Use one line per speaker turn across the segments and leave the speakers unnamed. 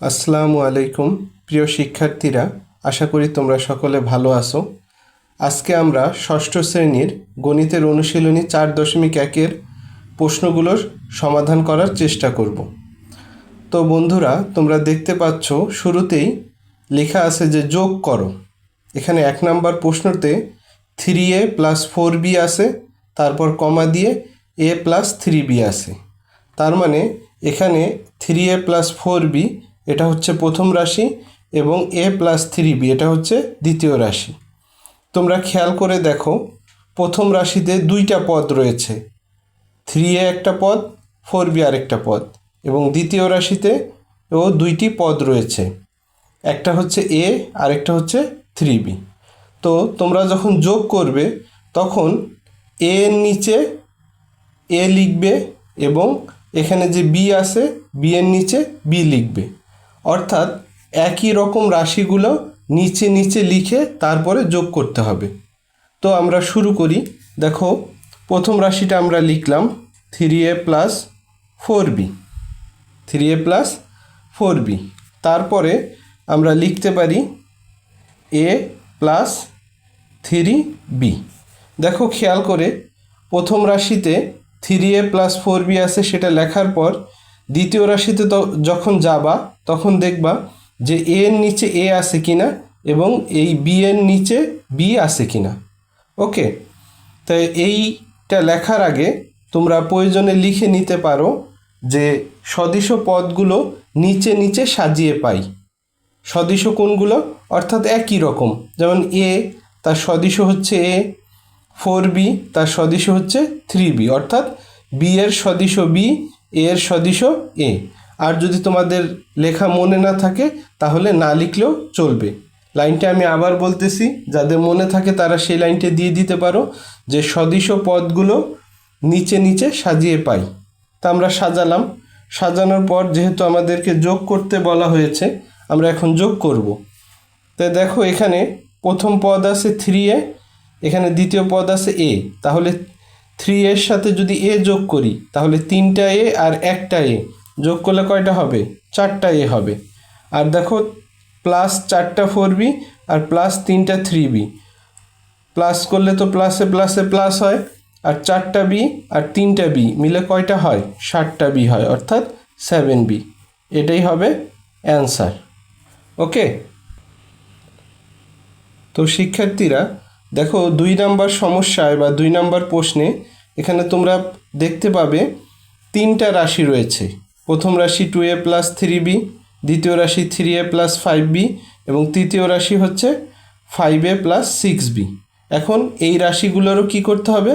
আসসালামু আলাইকুম প্রিয় শিক্ষার্থীরা, আশা করি তোমরা সকলে ভালো আছো। আজকে আমরা ষষ্ঠ শ্রেণীর গণিতের অনুশীলনী 4.1-এর প্রশ্নগুলোর সমাধান করার চেষ্টা করব। তো বন্ধুরা, তোমরা দেখতে পাচ্ছ শুরুতেই লেখা আছে যে যোগ করো। এখানে 1 নম্বর প্রশ্নতে 3a + 4b আছে, তারপর কমা দিয়ে a + 3b আছে। তার মানে এখানে 3a + 4b এটা হচ্ছে প্রথম রাশি এবং a + 3b এটা হচ্ছে দ্বিতীয় রাশি। তোমরা খেয়াল করে দেখো, প্রথম রাশিতে দুইটা পদ রয়েছে, 3a একটা পদ, 4b আরেকটা পদ, এবং দ্বিতীয় রাশিতে ও দুইটি পদ রয়েছে, একটা হচ্ছে a আরেকটা হচ্ছে 3b। তো তোমরা যখন যোগ করবে তখন a এর নিচে a লিখবে এবং এখানে যে b আছে b এর নিচে b লিখবে, অর্থাৎ একই রকম রাশিগুলো নিচে নিচে লিখে তারপরে যোগ করতে হবে। তো আমরা শুরু করি। দেখো, প্রথম রাশিটা আমরা লিখলাম 3a + 4b, 3a + 4b। তারপরে আমরা লিখতে পারি a + 3b। দেখো খেয়াল করে, প্রথম রাশিতে 3a + 4b আছে, সেটা লেখার পর দ্বিতীয় রাশিতে যখন যাবা তখন দেখবা যে a এর নিচে a আছে কিনা এবং এই b এর নিচে b আছে কিনা। ওকে, তাই এইটা লেখার আগে তোমরা প্রয়োজনে লিখে নিতে পারো যে সদিশ পদগুলো নিচে নিচে সাজিয়ে পাই। সদিশ কোনগুলো? অর্থাৎ একই রকম, যেমন a তার সদিশ হচ্ছে a, 4b তার সদিশ হচ্ছে 3b, অর্থাৎ b এর সদিশ b, a এর সদিশ a। আর যদি তোমাদের লেখা মনে না থাকে তাহলে না লিখলেও চলবে। লাইনটা আমি আবার বলতেছি, যাদের মনে থাকে তারা সেই লাইনটা দিয়ে দিতে পারো যে সদিশ পদগুলো নিচে নিচে সাজিয়ে পাই। তা আমরা সাজালাম। সাজানোর পর যেহেতু আমাদেরকে যোগ করতে বলা হয়েছে, আমরা এখন যোগ করব। তাই দেখো, এখানে প্রথম পদ আছে 3a, এখানে দ্বিতীয় পদ আছে a, তাহলে 3 এর সাথে যদি a যোগ করি তাহলে 3টা a আর একটা a যোগ করলে কয়টা হবে? 4টা a হবে। আর দেখো, +4টা 4b আর +3টা 3b, প্লাস করলে তো প্লাসে প্লাসে প্লাস হয়, আর 4টা b আর 3টা b মিলে কয়টা হয়? 7টা b হয়, অর্থাৎ 7b। এটাই হবে অ্যান্সার। ওকে, তো শিক্ষার্থীরা দেখো, 2 নম্বর সমস্যায় বা 2 নম্বর প্রশ্নে এখানে তোমরা দেখতে পাবে 3টা রাশি রয়েছে। প্রথম রাশি 2a + 3b, দ্বিতীয় রাশি 3a + 5b এবং তৃতীয় রাশি হচ্ছে 5a + 6b। এখন এই রাশিগুলোরও কি করতে হবে?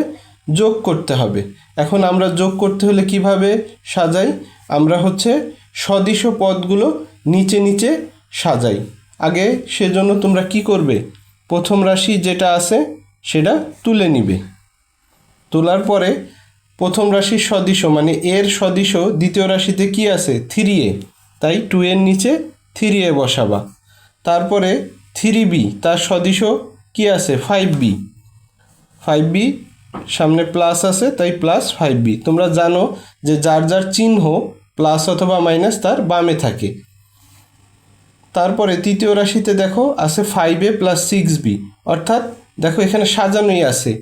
যোগ করতে হবে। এখন আমরা যোগ করতে হলে কিভাবে সাজাই? আমরা হচ্ছে সদিশ পদগুলো নিচে নিচে সাজাই। আগে সেজন্য তোমরা কি করবে? প্রথম রাশি যেটা আছে সেটা তুলে নিবে। তোলার পরে প্রথম রাশির সদিশ মানে এর সদিশ দ্বিতীয় রাশিতে কি আছে? 3a, তাই 2 এর নিচে 3a বসাবা। তারপরে 3b তার সদিশ কি আছে? 5b, 5b সামনে প্লাস আছে তাই +5b। তোমরা জানো যে যার যার চিহ্ন প্লাস অথবা মাইনাস তার বামে থাকে। তারপরে তৃতীয় রাশিতে দেখো আছে 5a + 6b, অর্থাৎ দেখো এখানে সাজানোই আছে।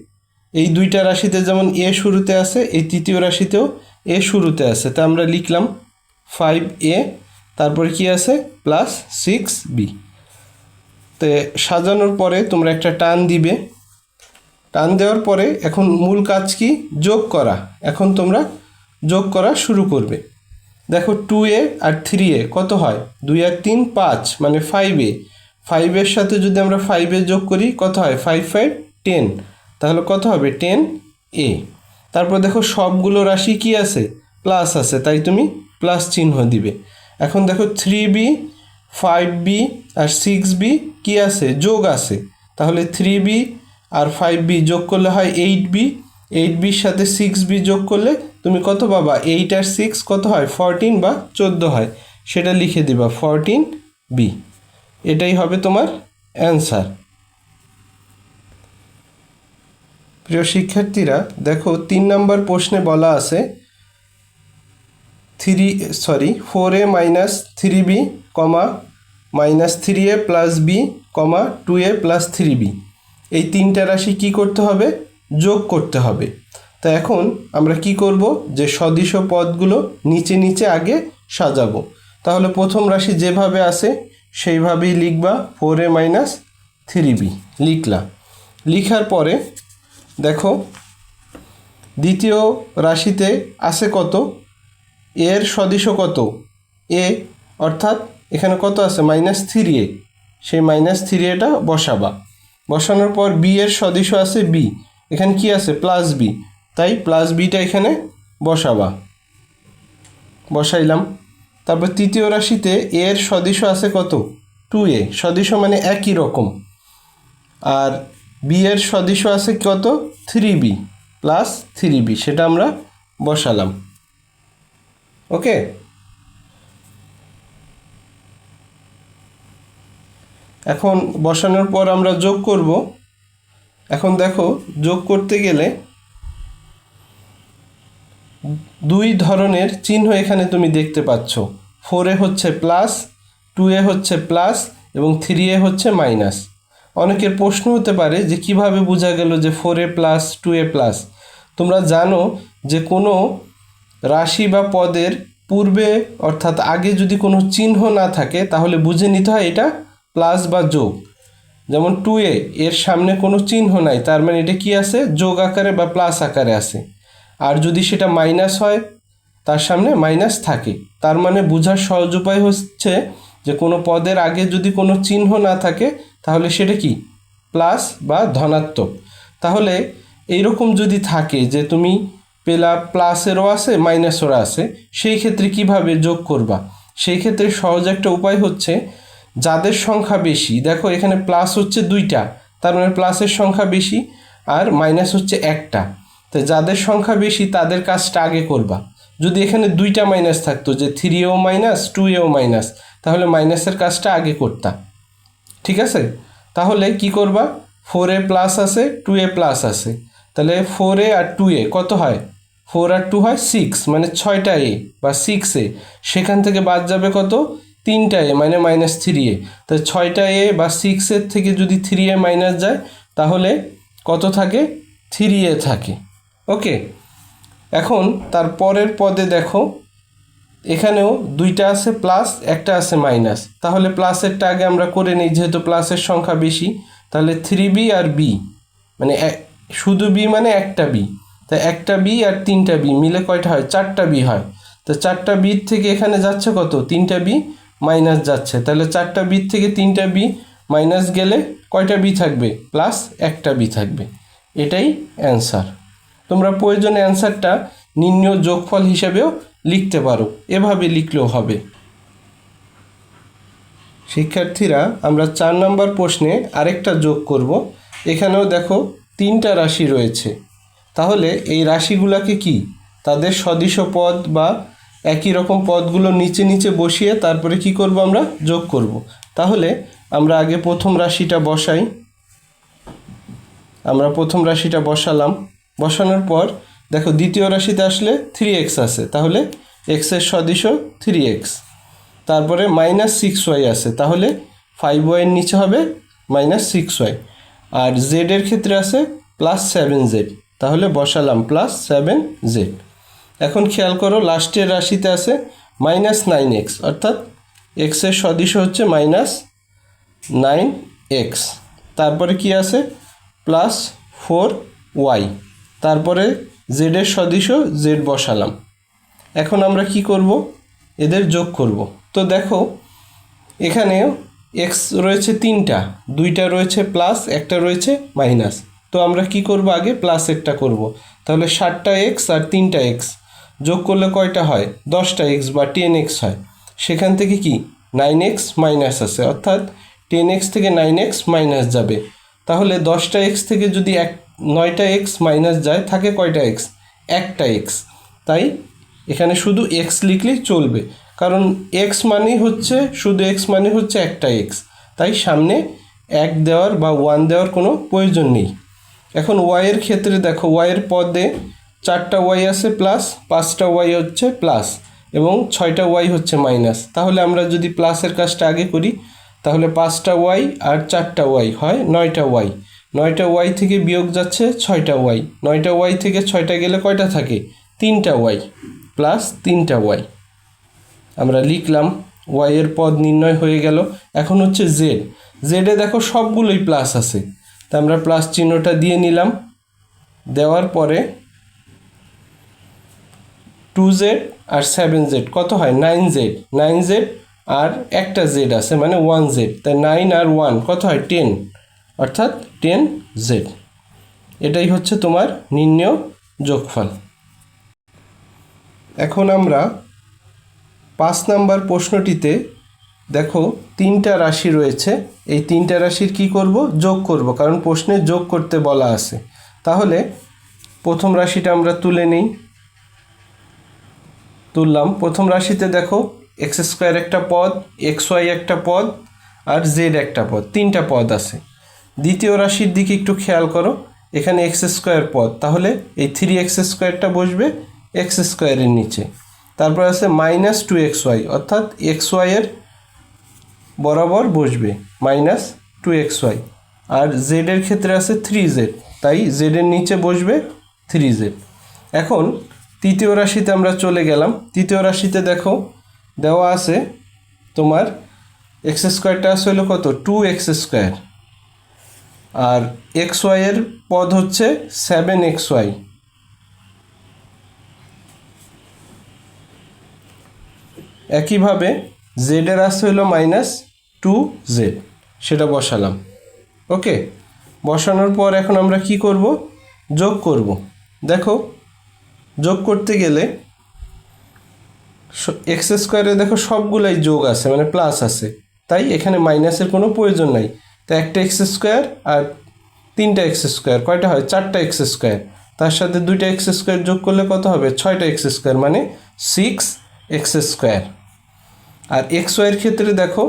এই দুইটা রাশিতে যেমন a শুরুতে আছে, এই তৃতীয় রাশিতেও a শুরুতে আছে, তা আমরা লিখলাম 5a, তারপরে কি আছে? +6b। তো সাজানোর পরে তোমরা একটা টান দিবে। টান দেওয়ার পরে এখন মূল কাজ কি? যোগ করা। এখন তোমরা যোগ করা শুরু করবে। দেখো, 2a আর 3a কত হয়? 2 আর 3 5, মানে 5a। 5 সাথে যদি আমরা 5a যোগ করি কত হয়? 5 5 10, তাহলে কত হবে? 10a। তারপর দেখো সবগুলো রাশি কি আছে? প্লাস আছে, তাই তুমি প্লাস চিহ্ন দিবে। এখন দেখো 3b 5b আর 6b কি আছে? যোগ আছে, তাহলে 3b আর 5b যোগ করলে হয় 8b, 8bর সাথে 6b যোগ করলে তুমি কত পাবা? 8 আর 6 কত হয়? 14 বা 14 হয়, সেটা লিখে দিবা 14b। এটাই হবে তোমার অ্যান্সার। প্রিয় শিক্ষার্থীরা দেখো, 3 নম্বর প্রশ্নে বলা আছে 4a minus 3b comma minus 3a plus B comma 2a plus 3b, এই তিনটা রাশি কি করতে হবে? যোগ করতে হবে। তা এখন আমরা কি করব, যে সদিশ পদগুলো নিচে নিচে আগে সাজাবো। তাহলে প্রথম রাশি যেভাবে আছে সেইভাবেই লিখবা, 4a মাইনাস 3b লিখলা। লিখার পরে দেখো দ্বিতীয় রাশিতে আছে কত? এর সদিশ কত? এ, অর্থাৎ এখানে কত আছে? মাইনাস 3a, সেই মাইনাস 3aটা বসাবা। বসানোর পর বি এর সদিশ আছে বি, এখানে কি আছে? প্লাস বি, তাই প্লাস বিটা এখানে বসাবা। বসাইলাম। তারপর তৃতীয় রাশিতে এর সদিশ আছে কত? 2a, সদিশ মানে একই রকম। আর বি এর সদিশ আছে কত? 3b প্লাস 3b, সেটা আমরা বসালাম। ওকে, এখন বসানোর পর আমরা যোগ করব। এখন দেখো যোগ করতে গেলে দুই ধরনের চিহ্ন এখানে তুমি দেখতে পাচ্ছ। 4a হচ্ছে প্লাস, 2a হচ্ছে প্লাস এবং 3a হচ্ছে মাইনাস। অনেকের প্রশ্ন হতে পারে যে কিভাবে বোঝা গেল যে 4a প্লাস 2a প্লাস? তোমরা জানো যে কোনো রাশি বা পদের পূর্বে অর্থাৎ আগে যদি কোনো চিহ্ন না থাকে তাহলে বুঝে নিতে হয় এটা প্লাস বা যোগ। যেমন 2a, এর সামনে কোনো চিহ্ন নাই, তার মানে এটা কি আছে? যোগ আকারে বা প্লাস আকারে আছে। আর যদি সেটা মাইনাস হয়, তার সামনে মাইনাস থাকে, তার মানে বোঝার সহজ উপায় হচ্ছে যে কোনো পদের আগে যদি কোনো চিহ্ন না থাকে তাহলে সেটা কি? প্লাস বা ধনাত্মক। তাহলে এইরকম যদি থাকে যে তুমি পেলা প্লাসেরও আছে মাইনাসেরও আছে, সেই ক্ষেত্রে কিভাবে যোগ করবা? সেই ক্ষেত্রে সহজ একটা উপায় হচ্ছে, যাদের সংখ্যা বেশি, দেখো এখানে প্লাস হচ্ছে 2টা, তার মানে প্লাসের সংখ্যা বেশি, আর মাইনাস হচ্ছে 1টা। তো যাদের সংখ্যা বেশি তাদের কাজটা আগে করবা। যদি এখানে 2টা মাইনাস থাকতো, যে 3aও মাইনাস 2aও মাইনাস, তাহলে মাইনাসের কাজটা আগে করতা। ঠিক আছে, তাহলে কি করবা? 4a প্লাস আছে, 2a প্লাস আছে, তাহলে 4a আর 2a কত হয়? 4 আর 2 হয় 6, মানে 6টা a বা 6a। সেখান থেকে বাদ যাবে কত? 3টা a, মানে মাইনাস 3a। তাই 6টা a বা 6 এর থেকে যদি 3a মাইনাস যায় তাহলে কত থাকে? 3a থাকে। ওকে, এখন তার পরের পদে দেখো এখানেও 2টা আছে প্লাস, একটা আছে মাইনাস, তাহলে প্লাসেরটা আগে আমরা করে নিই, যেহেতু প্লাসের সংখ্যা বেশি। তাহলে 3b আর b, মানে শুধু b মানে একটা b, তাই একটা b আর 3টা b মিলে কয়টা হয়? 4টা b হয়। তো 4টা b থেকে এখানে যাচ্ছে কত? 3টা b মাইনাস যাচ্ছে, তাহলে 4টা b থেকে 3টা b মাইনাস গেলে কয়টা b থাকবে? প্লাস একটা b থাকবে। এটাই অ্যান্সার। তোমরা প্রয়োজনে অ্যান্সারটা নির্ণয় যোগফল হিসেবেও লিখতে পারো, এভাবে লিখলেও হবে। শিক্ষার্থীরা, আমরা 4 নম্বর প্রশ্নে আরেকটা যোগ করব। এখানেও দেখো 3টা রাশি রয়েছে, তাহলে এই রাশিগুলোকে কি তাদের সদিশ পদ বা একই রকম পদগুলো নিচে নিচে বসিয়ে তারপরে কি করব? আমরা যোগ করব। তাহলে আমরা আগে প্রথম রাশিটা বসাই। আমরা প্রথম রাশিটা বসালাম। বসানোর পর দেখো দ্বিতীয় রাশিতে আসলে 3x আছে, তাহলে x এর সদিশ 3x। তারপরে মাইনাস 6y আছে, তাহলে 5y এর নিচে হবে মাইনাস 6y। আর z এর ক্ষেত্রে আছে প্লাস 7z, তাহলে বসালাম প্লাস 7z। এখন খেয়াল করো লাস্টের রাশিতে আছে মাইনাস 9x, অর্থাৎ x এর সদিশ হচ্ছে মাইনাস 9x। তারপরে কি আছে? Plus 4y। তারপরে z এর সদিশ z বসালাম। এখন আমরা কি করব? এদের যোগ করব। তো দেখো এখানে x রয়েছে 3টা, 2টা রয়েছে প্লাস, একটা রয়েছে মাইনাস। তো আমরা কি করব? আগে প্লাসেরটা করব। তাহলে 7টা x আর 3টা x যোগ করলে কয়টা হয়? 10টা x বা 10x হয়। সেখান থেকে কি 9x মাইনাস আছে, অর্থাৎ 10x থেকে 9x মাইনাস যাবে। তাহলে 10টা x থেকে যদি 9টা x মাইনাস যায়, থাকে কয়টা x? একটা x। তাই এখানে শুধু x লিখলেই চলবে, কারণ x মানেই হচ্ছে শুধু x মানে হচ্ছে একটা x, তাই সামনে 1 দেওয়ার বা 1 দেওয়ার কোনো প্রয়োজন নেই। এখন y এর ক্ষেত্রে দেখো y এর পদে 4টা y আছে প্লাস, 5টা y হচ্ছে প্লাস, এবং 6টা ওয়াই হচ্ছে মাইনাস। তাহলে আমরা যদি প্লাসের কাজটা আগে করি, তাহলে 5টা ওয়াই আর 4টা ওয়াই হয় 9টা ওয়াই। 9টা ওয়াই থেকে বিয়োগ যাচ্ছে 6টা ওয়াই। 9টা ওয়াই থেকে 6টা গেলে কয়টা থাকে? 3টা ওয়াই প্লাস 3টা ওয়াই। আমরা লিখলাম, ওয়াইয়ের পদ নির্ণয় হয়ে গেল। এখন হচ্ছে জেড। জেডে দেখো সবগুলোই প্লাস আছে, তা আমরা প্লাস চিহ্নটা দিয়ে নিলাম। দেওয়ার পরে 2z আর 7z কত হয়? 9z। 9z আর একটা জেড আছে মানে 1z, তাই 9 আর 1 কত হয়? 10, অর্থাৎ 10z। এটাই হচ্ছে তোমার নির্ণেয় যোগফল। এখন আমরা 5 নাম্বার প্রশ্নটিতে দেখো 3টা রাশি রয়েছে। এই 3টা রাশির কি করব? যোগ করব, কারণ প্রশ্নে যোগ করতে বলা আছে। তাহলে প্রথম রাশিটা আমরা তুলে নিই। তুললাম। প্রথম রাশিতে দেখো এক্স স্কোয়ার একটা পদ, এক্স ওয়াই একটা পদ আর জেড একটা পদ, 3টা পদ আছে। দ্বিতীয় রাশির দিকে একটু খেয়াল করো, এখানে এক্স স্কোয়ার পদ, তাহলে এই 3x স্কোয়ারটা বসবে এক্স স্কোয়ারের নিচে। তারপর আছে -2xy, অর্থাৎ এক্স ওয়াইয়ের বরাবর বসবে -2xy। আর জেডের ক্ষেত্রে আছে 3z, তাই জেডের নিচে বসবে 3z। এখন তৃতীয় রাশিতে আমরা চলে গেলাম। তৃতীয় রাশিতে দেখো দেওয়া আছে তোমার এক্স স্কোয়ারটা আছে হলো কত? 2x স্কোয়ার, আর এক্স ওয়াইয়ের পদ হচ্ছে 7xy। একইভাবে জেডের আছে হলো -2z, সেটা বসালাম। ওকে, বসানোর পর এখন আমরা কি করব? যোগ করব। দেখো যোগ করতে গেলে এক্স স্কোয়ারে দেখো সবগুলাই যোগ আছে মানে প্লাস আছে, তাই এখানে মাইনাসের কোনো প্রয়োজন নাই। তাই একটা এক্স স্কোয়ার আর 3টা এক্স স্কোয়ার কয়টা হয়? 4টা এক্স স্কোয়ার। তার সাথে 2টা এক্স স্কোয়ার যোগ করলে কত হবে? 6টা এক্স স্কোয়ার মানে 6x স্কোয়ার। আর এক্স ওয়াইয়ের ক্ষেত্রে দেখো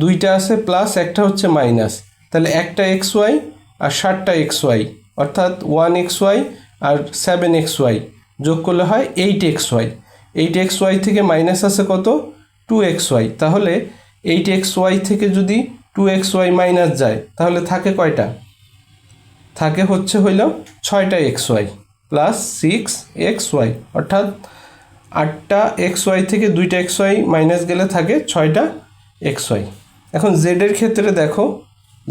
2টা আছে প্লাস, একটা হচ্ছে মাইনাস, তাহলে একটা এক্স ওয়াই আর 7টা এক্স ওয়াই, অর্থাৎ 1xy আর 7xy যোগ করলে হয় 8xy। 8xy থেকে মাইনাস আছে কত? 2xy। তাহলে 8xy থেকে যদি 2xy মাইনাস যায় তাহলে থাকে কয়টা? থাকে হচ্ছে হইল 6টা xy প্লাস 6xy, অর্থাৎ 8টা xy থেকে 2টা xy মাইনাস গেলে থাকে 6টা xy। এখন জেডের ক্ষেত্রে দেখো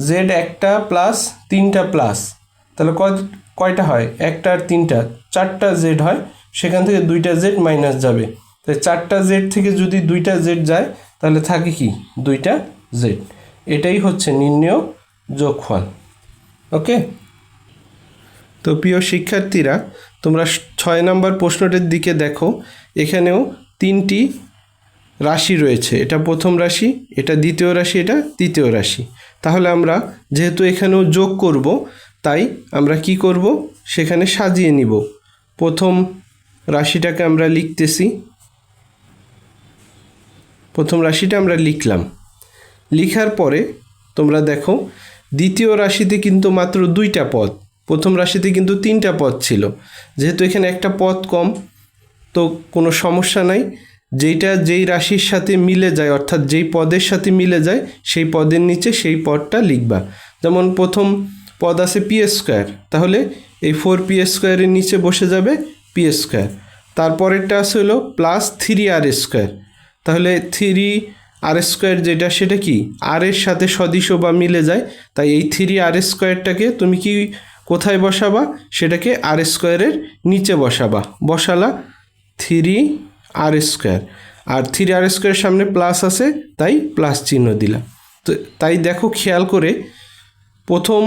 জেড একটা প্লাস 3টা প্লাস, তাহলে কয়টা হয়? একটা আর 3টা 4টা জেড হয়, সেখান থেকে 2টা জেড মাইনাস যাবে, তাই 4টা জেড থেকে যদি 2টা জেড যায় তাহলে থাকে কি? 2টা জেড। এটাই হচ্ছে নির্ণেয় যোগফল। ওকে, তো প্রিয় শিক্ষার্থীরা, তোমরা 6 নম্বর প্রশ্নটির দিকে দেখো, এখানেও 3টি রাশি রয়েছে। এটা প্রথম রাশি, এটা দ্বিতীয় রাশি, এটা তৃতীয় রাশি। তাহলে আমরা যেহেতু এখানেও যোগ করব, তাই আমরা কি করব? সেখানে সাজিয়ে নিব। প্রথম রাশিটাকে আমরা লিখতেছি। প্রথম রাশিটা আমরা লিখলাম। লিখার পরে তোমরা দেখো দ্বিতীয় রাশিতে কিন্তু মাত্র 2টা পদ, প্রথম রাশিতে কিন্তু 3টা পদ ছিল। যেহেতু এখানে একটা পদ কম, তো কোনো সমস্যা নাই। যেই রাশির সাথে মিলে যায়, অর্থাৎ যেই পদের সাথে মিলে যায় সেই পদের নিচে সেই পদটা লিখবা। যেমন প্রথম পদ আছে পি স্কোয়ার, তাহলে এই 4p স্কোয়ারের নিচে বসে যাবে পি স্কোয়ার। তারপরেরটা আছে হলো +3r স্কোয়ার, তাহলে 3r স্কোয়ার যেটা সেটা কি? আর এর সাথে সদৃশ বা মিলে যায়, তাই এই 3r স্কোয়ারটাকে তুমি কি কোথায় বসাবা? সেটাকে আর স্কোয়ারের নিচে বসাবা। বসালা 3r স্কোয়ার, আর 3r স্কোয়ারের সামনে প্লাস আছে তাই প্লাস চিহ্ন দিলাম। তো তাই দেখো খেয়াল করে, প্রথম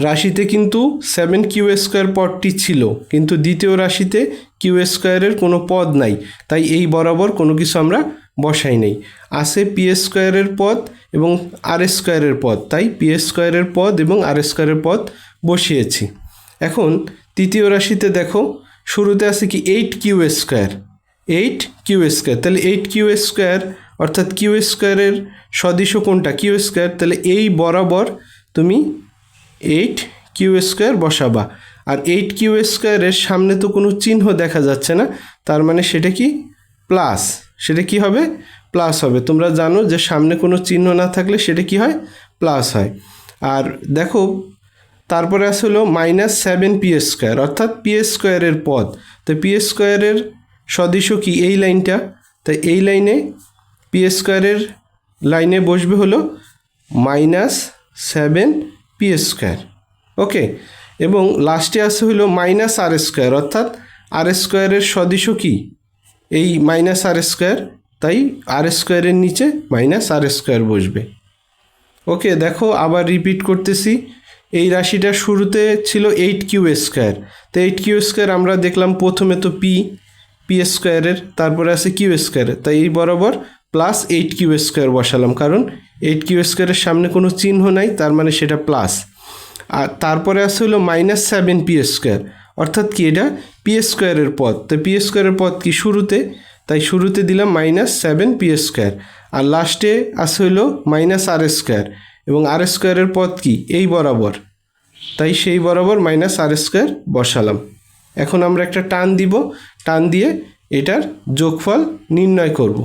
রাশিতে কিন্তু 7q স্কোয়ার পদটি ছিল, কিন্তু দ্বিতীয় রাশিতে কিউ স্কোয়ারের কোনো পদ নাই, তাই এই বরাবর কোনো কিছু আমরা বসাই নেই। আছে পি স্কোয়ারের পদ এবং আর স্কোয়ারের পদ, তাই পি স্কোয়ারের পদ এবং আর স্কোয়ারের পদ বসিয়েছি। এখন তৃতীয় রাশিতে দেখো শুরুতে আছে কি? 8q স্কোয়ার, 8q স্কোয়ার, তাহলে 8q স্কোয়ার অর্থাৎ কিউ স্কোয়ারের সদৃশ কোনটা? কিউ স্কোয়ার, তাহলে এই বরাবর তুমি 8q স্কোয়ার বসাবা। আর 8q স্কোয়ারের সামনে তো কোনো চিহ্ন দেখা যাচ্ছে না, তার মানে সেটা কি? প্লাস, সেটা কি হবে? প্লাস হবে। তোমরা জানো যে সামনে কোনো চিহ্ন না থাকলে সেটা কি হয়? প্লাস হয়। আর দেখো তারপরে আসলে -7p², অর্থাৎ p² পদ। তো p² সদৃশ কি? এই লাইনটা। তাই এই লাইনে p² লাইনে বসবে হলো -7p²। ওকে, এবং লাস্টে আসে হলো -r², অর্থাৎ r² সদৃশ কি? এই -r², তাই r² নিচে -r² বসবে। ওকে, দেখো আবার রিপিট করতেছি। এই রাশিটা শুরুতে ছিল 8q²। তো 8q² আমরা দেখলাম প্রথমে তো p², তারপরে আছে q², তাই এই বরাবর +8q² বসালাম, কারণ 8q² সামনে কোনো চিহ্ন নাই, তার মানে সেটা প্লাস। আর তারপরে আছে হলো -7p², অর্থাৎ কি? এটা p² পদ। তো p² পদ কি? শুরুতে, তাই শুরুতে দিলাম -7p²। আর লাস্টে আছে হলো -r², এবং r² পদ কি? এই বরাবর, তাই সেই বরাবর -r² বসালাম। এখন আমরা একটা টান দিব, টান দিয়ে এটার যোগফল নির্ণয় করব।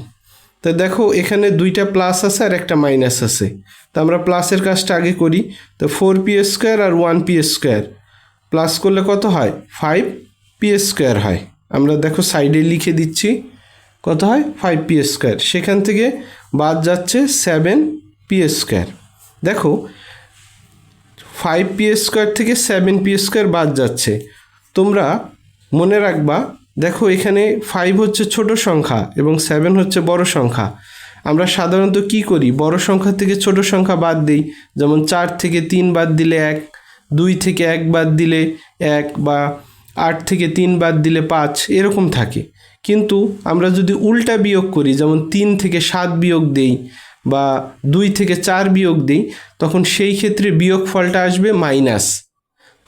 তো দেখো এখানে দুইটা প্লাস আছে আর একটা মাইনাস আছে, তো আমরা প্লাসের কাজটা আগে করি। তো 4p² আর 1p², প্লাস করলে কত হয়? 5p² হয়। আমরা দেখো সাইডে লিখে দিচ্ছি, কত হয়? 5p²। সেখান থেকে বাদ যাচ্ছে 7p²। দেখো 5p² থেকে 7p² বাদ যাচ্ছে। তোমরা মনে রাখবা, দেখো এখানে 5 হচ্ছে ছোট সংখ্যা এবং 7 হচ্ছে বড় সংখ্যা। আমরা সাধারণত কি করি? বড় সংখ্যা থেকে ছোট সংখ্যা বাদ দিই। যেমন 4 থেকে 3 বাদ দিলে 1, 2 থেকে 1 বাদ দিলে 1, বা 8 থেকে 3 বাদ দিলে 5, এরকম থাকে। কিন্তু আমরা যদি উল্টা বিয়োগ করি, যেমন 3 থেকে 7 বিয়োগ দেই বা 2 থেকে 4 বিয়োগ দেই, তখন সেই ক্ষেত্রে বিয়োগফলটা আসবে মাইনাস।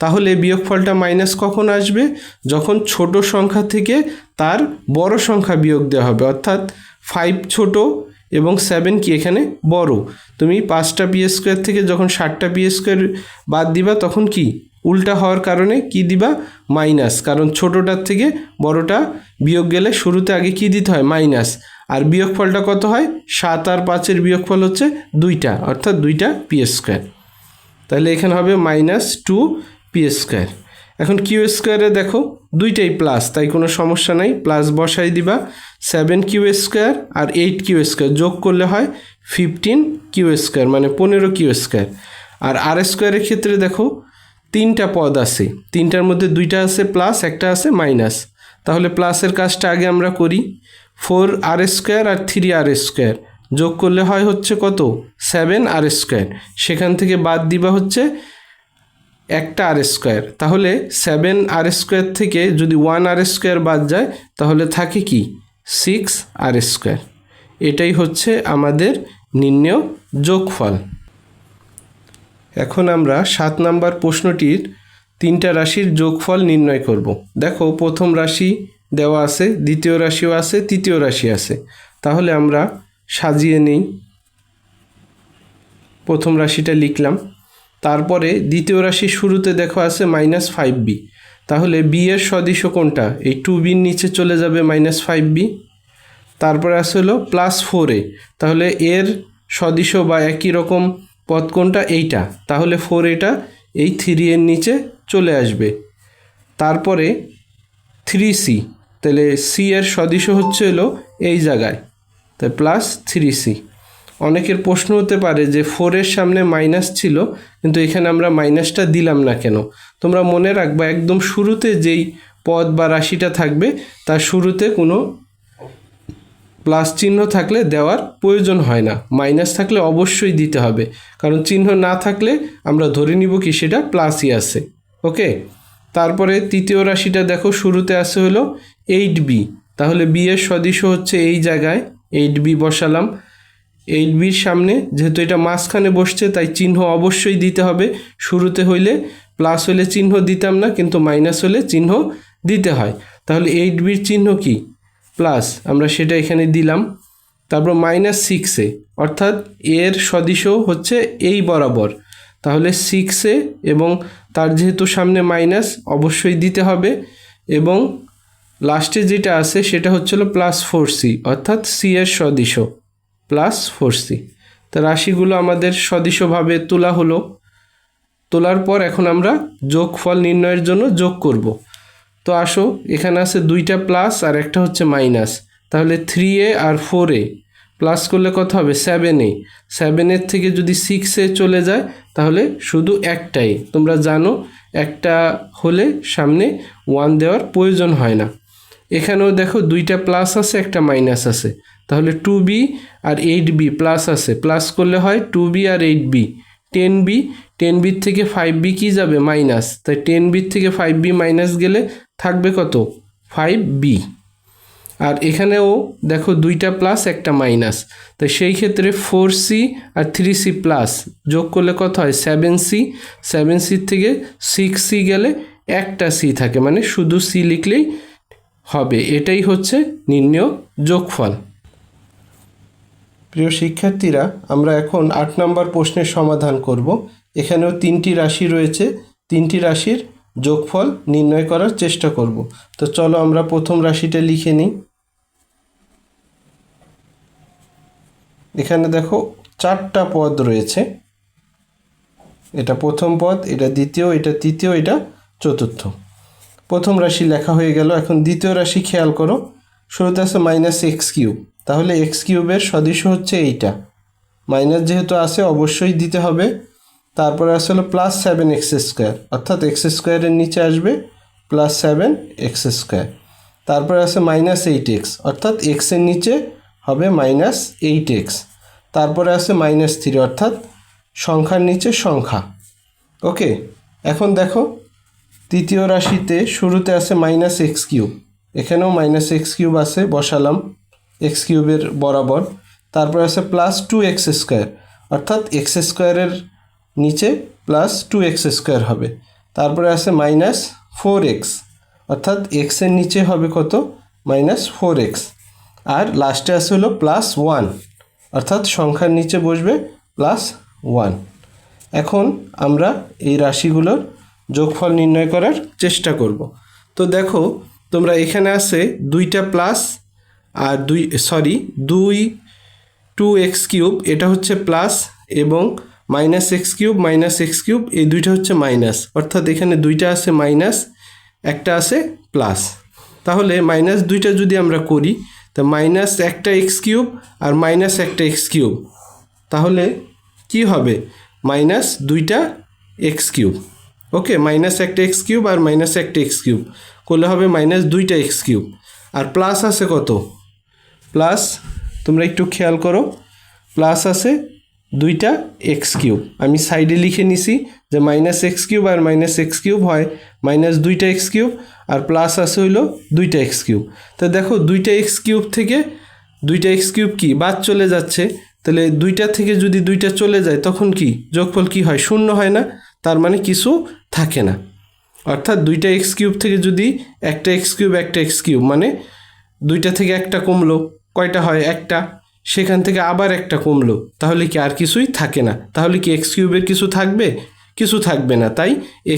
তাহলে বিয়োগফলটা মাইনাস কখন আসবে? যখন ছোট সংখ্যা থেকে তার বড় সংখ্যা বিয়োগ দেওয়া হবে, অর্থাৎ 5 ছোট এবং 7 কি? এখানে বড়। তুমি 5টা p² থেকে যখন 7টা p² বাদ দিবা, তখন কি? উল্টা হওয়ার কারণে কি দিবা? মাইনাস, কারণ ছোটটার থেকে বড়টা বিয়োগ গেলে শুরুতে আগে কি দিতে হয়? মাইনাস। আর বিয়োগফলটা কত হয়? 7 আর 5-এর বিয়োগফল হচ্ছে 2টা, অর্থাৎ 2টা p²। তাহলে এখানে হবে -2p²। এখন q² দেখো দুইটাই প্লাস, তাই কোনো সমস্যা নাই, প্লাস বসাই দিবা। 7q² আর 8q² যোগ করলে হয় 15q², মানে 15q²। আর r² ক্ষেত্রে দেখো 3টা পদ আছে, 3টার মধ্যে 2টা আছে প্লাস, একটা আছে মাইনাস। তাহলে প্লাসের কাজটা আগে আমরা করি। 4r² আর 3r² যোগ করলে হয় হচ্ছে কত? 7r²। সেখান থেকে বাদ দিবা হচ্ছে একটা r²। তাহলে 7r² থেকে যদি 1r² বাদ যায়, তাহলে থাকে কি? 6r²। এটাই হচ্ছে আমাদের নির্ণেয় যোগফল। এখন আমরা 7 নম্বর প্রশ্নটির 3টা রাশির যোগফল নির্ণয় করব। দেখো প্রথম রাশি দেওয়া আছে, দ্বিতীয় রাশিও আছে, তৃতীয় রাশি আছে। তাহলে আমরা সাজিয়ে নেই। প্রথম রাশিটা লিখলাম, তারপরে দ্বিতীয় রাশি শুরুতে দেখো আছে -5b। তাহলে b এর সদৃশ কোনটা? এই 2bর নিচে চলে যাবে -5b। তারপরে আসে হলো +4a, তাহলে এর সদৃশ বা একই রকম পদ কোনটা? এইটা। তাহলে 4 এটা এই 3 এর নিচে চলে আসবে। তারপরে 3c, তাহলে c এর সদৃশ হচ্ছে হলো এই জায়গায়, তাই +3c। অনেকের প্রশ্ন হতে পারে যে 4 এর সামনে মাইনাস ছিল, কিন্তু এখানে আমরা মাইনাসটা দিলাম না কেন? তোমরা মনে রাখবা, একদম শুরুতে যেই পদ বা রাশিটা থাকবে তার শুরুতে কোনো প্লাস চিহ্ন থাকলে দেওয়ার প্রয়োজন হয় না, মাইনাস থাকলে অবশ্যই দিতে হবে, কারণ চিহ্ন না থাকলে আমরা ধরে নিব কি সেটা প্লাসই আছে। ওকে, তারপরে তৃতীয় রাশিটা দেখো শুরুতে আসে হলো 8b, তাহলে b এর সদৃশ হচ্ছে এই জায়গায় 8b বসালাম। 8bর সামনে যেহেতু এটা মাঝখানে বসছে, তাই চিহ্ন অবশ্যই দিতে হবে। শুরুতে হইলে প্লাস হলে চিহ্ন দিতাম না, কিন্তু মাইনাস হলে চিহ্ন দিতে হয়। তাহলে 8bর চিহ্ন কি? প্লাস, আমরা সেটা এখানে দিলাম। তারপর -6a, অর্থাৎ এর সদৃশ হচ্ছে এই বরাবর, তাহলে 6a, এবং তার যেহেতু সামনে মাইনাস অবশ্যই দিতে হবে। এবং লাস্টে যেটা আছে সেটা হচ্ছিল +4c, অর্থাৎ সি এর সদিশ +4c। তো রাশিগুলো আমাদের সদিশভাবে তোলা হলো। তোলার পর এখন আমরা যোগফল নির্ণয়ের জন্য যোগ করব। তো আসো, এখানে আছে দুইটা প্লাস আর একটা হচ্ছে মাইনাস, তাহলে 3a আর 4a প্লাস করলে কত হবে 7a। 7-এর থেকে যদি 6-এ চলে যায় তাহলে শুধু একটাই, তোমরা জানো একটা হলে সামনে 1 দেওয়ার প্রয়োজন হয় না। এখানেও দেখো দুইটা প্লাস আছে একটা মাইনাস আছে, তাহলে 2b আর 8b প্লাস আছে, প্লাস করলে হয় 2b আর 8b। 10b, 10b থেকে 5b কি যাবে মাইনাস, তাই 10b থেকে 5b মাইনাস গেলে থাকবে কত 5b। আর এখানেও দেখো দুইটা প্লাস একটা মাইনাস, তাই সেই ক্ষেত্রে 4c আর 3c প্লাস যোগ করলে কত হয় 7c। 7c থেকে 6c গেলে একটা c থাকে, মানে শুধু c লিখলেই হবে। এটাই হচ্ছে নির্ণেয় যোগফল। প্রিয় শিক্ষার্থীরা, আমরা এখন 8 নম্বর প্রশ্নের সমাধান করব। এখানেও 3টি রাশি রয়েছে, 3টি রাশির যোগফল নির্ণয় করার চেষ্টা করব। তো চলো আমরা প্রথম রাশিটা লিখে নিই। এখানে দেখো 4টা পদ রয়েছে, এটা প্রথম পদ, এটা দ্বিতীয়, এটা তৃতীয়, এটা চতুর্থ। প্রথম রাশি লেখা হয়ে গেল। এখন দ্বিতীয় রাশি খেয়াল করো, শুরুতে আছে -x³, তাহলে x³ সদিশ হচ্ছে এইটা, মাইনাস যেহেতু আছে অবশ্যই দিতে হবে। তারপরে আসলে +7x², অর্থাৎ x² এর নিচে আসবে +7x²। তারপরে আছে -8x, অর্থাৎ x এর নিচে হবে -8x। তারপরে আছে -3, অর্থাৎ সংখ্যার নিচে সংখ্যা। ওকে, এখন দেখো তৃতীয় রাশিতে শুরুতে আছে -x³, এখানেও -x³ আছে, বসালাম x³ বরাবর। তারপরে আছে +2x², অর্থাৎ x² এর নিচে +2x² হবে। তারপরে আছে -4x, অর্থাৎ x এর নিচে হবে কত -4x। আর লাস্টে আছে হলো +1, অর্থাৎ সংখ্যার নিচে বসবে +1। এখন আমরা এই রাশিগুলোর যোগফল নির্ণয় করার চেষ্টা করব। তো দেখো তোমরা এখানে আছে দুইটা প্লাস আর 2x³ এটা হচ্ছে প্লাস, এবং -x³ এই দুইটা হচ্ছে মাইনাস, অর্থাৎ এখানে দুইটা আছে মাইনাস, একটা আছে প্লাস। তাহলে মাইনাস দুইটা যদি আমরা করি, তো মাইনাস একটা x³ আর মাইনাস একটা x³, তাহলে কি হবে মাইনাস দুইটা x³ ওকে, মাইনাস একটা x³ আর মাইনাস একটা x³ করলে হবে মাইনাস দুইটা x³ আর প্লাস আছে কত প্লাস, তোমরা একটু খেয়াল করো, প্লাস আছে দুইটা x³ আমি সাইডে লিখে নিছি যে -x³ আর -x³ হয় -2টা x³ আর প্লাস আছে হইলো 2টা x³ তো দেখো 2টা x³ থেকে 2টা x³ কি বাদ চলে যাচ্ছে, তাহলে 2টা থেকে যদি 2টা চলে যায় তখন কি যোগফল কি হয় শূন্য হয় না, তার মানে কিছু থাকে না। অর্থাৎ 2টা x³ থেকে যদি একটা x³ মানে 2টা থেকে একটা কমলো, কয়টা হয় একটা, সেখান থেকে আবার একটা কমলো, তাহলে কি আর কিছুই থাকে না, তাহলে কি x³ এর কিছু থাকবে, কিছু থাকবে না। তাই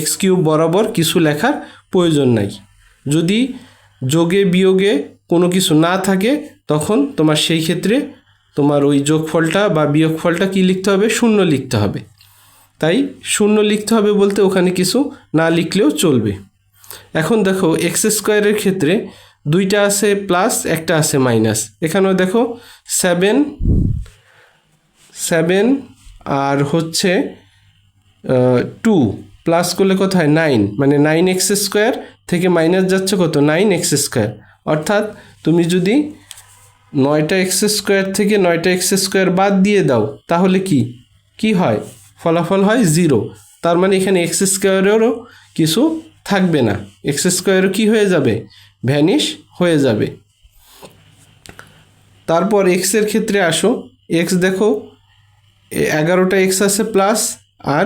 x³ বরাবর কিছু লেখার প্রয়োজন নাই। যদি যোগে বিয়োগে কোনো কিছু না থাকে তখন তোমার সেই ক্ষেত্রে তোমার ওই যোগফলটা বা বিয়োগফলটা কি লিখতে হবে, শূন্য লিখতে হবে। তাই শূন্য লিখতে হবে বলতে ওখানে কিছু না লিখলেও চলবে। এখন দেখো x² এর ক্ষেত্রে দুইটা আছে প্লাস একটা আছে মাইনাস, এখানেও দেখো 7 আর হচ্ছে 2 প্লাস করলে কত হয় 9, মানে 9x² থেকে মাইনাস যাচ্ছে কত 9x², অর্থাৎ তুমি যদি 9টা x² থেকে 9টা x² বাদ দিয়ে দাও তাহলে কি হয়, ফলাফল হয় 0, তার মানে এখানে x²এরও কিছু থাকবে না, x² কি হয়ে যাবে ভ্যানিশ হয়ে যাবে। তারপর x এর ক্ষেত্রে আসো, x দেখো 11টা x আছে প্লাস আর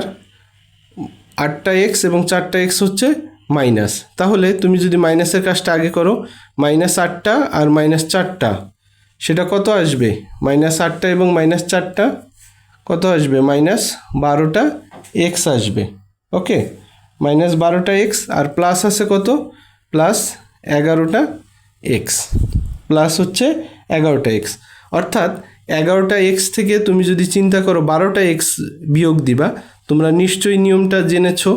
8টা x এবং 4টা x হচ্ছে মাইনাস, তাহলে তুমি যদি মাইনাসের কাজটা আগে করো, -8টা আর -4টা সেটা কত আসবে, -8টা এবং -4টা কত আসবে -12টা x আসবে। ওকে, -12টা x আর প্লাস আছে কত প্লাস 11টা এক্স প্লাস হচ্ছে 11টা এক্স, অর্থাৎ 11টা এক্স থেকে তুমি যদি চিন্তা করো 12টা এক্স বিয়োগ দিবা। তোমরা নিশ্চয়ই নিয়মটা জেনেছো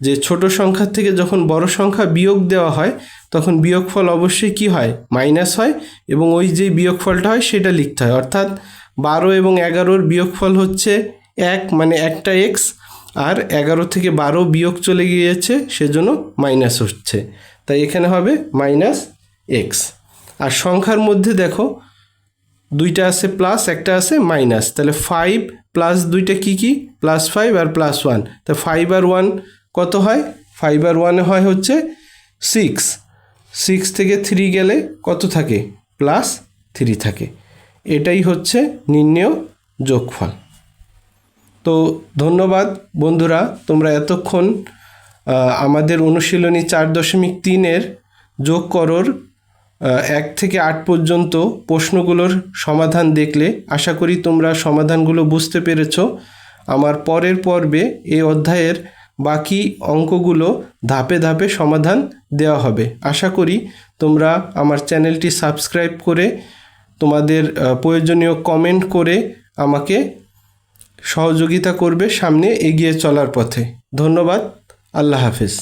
যে ছোট সংখ্যা থেকে যখন বড় সংখ্যা বিয়োগ দেওয়া হয় তখন বিয়োগফল অবশ্যই কি হয়, মাইনাস হয়, এবং ওই যে বিয়োগফলটা হয় সেটা লিখতে হয়। অর্থাৎ 12 এবং 11-র বিয়োগফল হচ্ছে 1, মানে একটা এক্স, আর 11 থেকে 12 বিয়োগ চলে গিয়েছে সেজন্য মাইনাস হচ্ছে, তাই এখানে হবে মাইনাস এক্স। আর সংখ্যার মধ্যে দেখো দুইটা আছে প্লাস, একটা আছে মাইনাস, তাহলে 5 প্লাস দুইটা কি কি, +5 আর +1, তা 5 আর 1 কত হয়, 5 আর 1 হয় হচ্ছে 6, 6 থেকে 3 গেলে কত থাকে, +3 থাকে। এটাই হচ্ছে নির্ণেয় যোগফল। তো ধন্যবাদ বন্ধুরা, তোমরা এতক্ষণ আমাদের অনুশীলনী 4.3-এর যোগ করোর 1 থেকে 8 পর্যন্ত প্রশ্নগুলোর সমাধান দেখলে। আশা করি তোমরা সমাধানগুলো বুঝতে পেরেছো। আমার পরের পর্বে এই অধ্যায়ের বাকি অঙ্কগুলো ধাপে ধাপে সমাধান দেওয়া হবে। আশা করি তোমরা আমার চ্যানেলটি সাবস্ক্রাইব করে তোমাদের প্রয়োজনীয় কমেন্ট করে আমাকে সহযোগিতা করবে সামনে এগিয়ে চলার পথে। ধন্যবাদ। আল্লাহ হাফেজ।